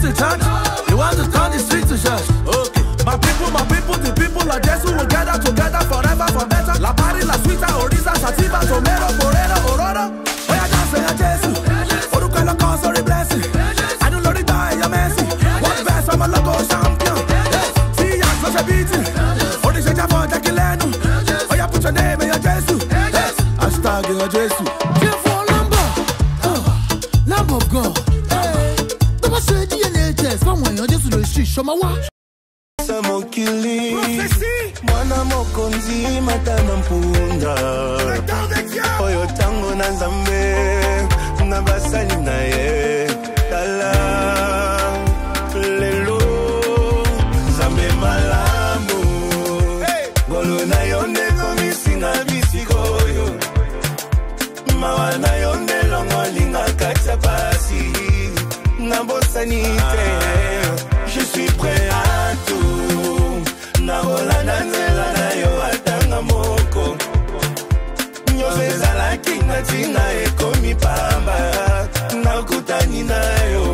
to church. You want to turn the streets to church. Okay. My people, the people of Jesus will gather together forever for better. La Pari, La Suita, Orisa, Sativa, Tomero, Moreno, Ororo. Oya dance, oya Jesus. Oruka la cause, sorry blessing. I don't know the die, your mercy. One best, I'm a logo champion. See ya, such a beating. Only say ya for Jackie Leno. Oya put your name in your Jesus. Hashtag your Jesus. Lamb of God. Don't say DNHS. Someone you're just the street. Show my watch. Samokili mwana mokonzi matana mpunda oyo tango na nzambe na basali na ye tala lelo nzambe malamu ngolo na yonde komisinga bisikoyo mawa na yonde longolinga kacha pasi na bosani te. Je suis prêt à tout. Na hola na nzela na yo atanga moko. Nyoveza la kinga tina ekomi pamba. Na kutani na yo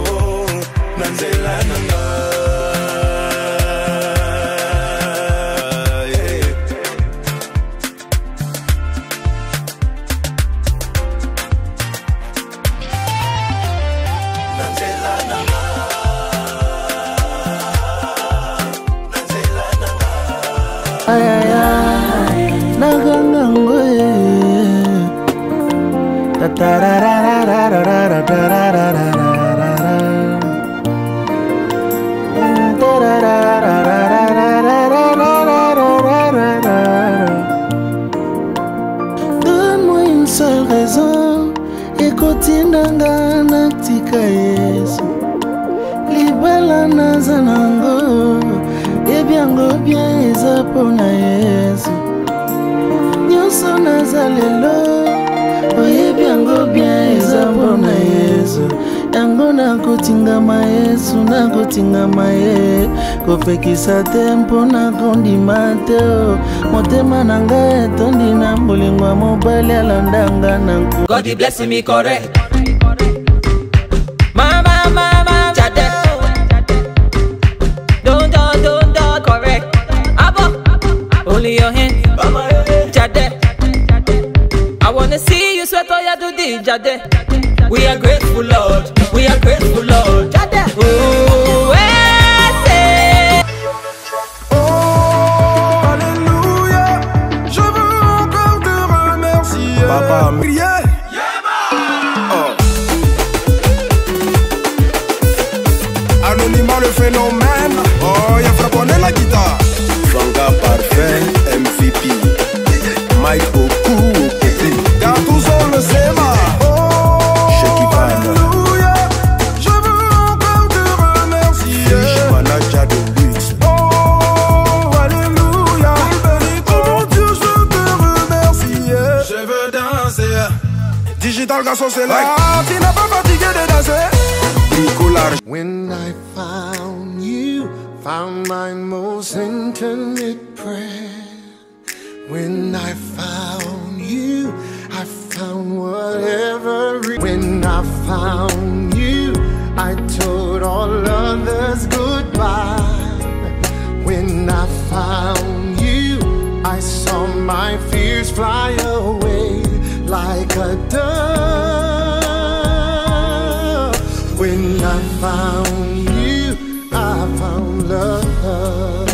na nzela nanga. Ay ay ay, nagangangoe. Ta ta ra ra ra ra ra ra ra ra ra ra ra ra. Ta ra ra ra ra ra ra ra ra ra ra ra. Donne-moi une seule raison, ekotinanga natika Yesu. Libala nazanango. Ebiango bien ezapona Yesu. Nyoso nazalelo. Ebiango bien ezapona Yesu. Yango nakotingama Yesu, nakotingama ye. Kopekisa tempo nakondima te. Motema nanga etondi na mbolingwa mobali alandanga nanku. God he bless me correct. Mama, mama, Jade. Don't correct. Abba, only your hand. Jade. I wanna see you sweat all you do this, Jade. We are grateful, Lord. We are grateful, Lord. Jade. Oh, say. Oh, alléluia. Je veux encore te remercier. Papa, priez. Anonymat le phénomène. Oh, y'a frapponné la guitare. Franga parfait, MVP. Mike Oku, Okopi. Gattuso le Sema. Oh, alléluia. Je veux encore te remercier. Manager de luxe. Oh, alléluia. Oh Dieu, je te remercie. Je veux danser. Digital garçon, c'est là. Ah, tu n'as pas fatigué de danser. When I found my most intimate prayer. When I found you, I found whatever. When I found you, I told all others goodbye. When I found you, I saw my fears fly away like a dove. When I found you, I found love.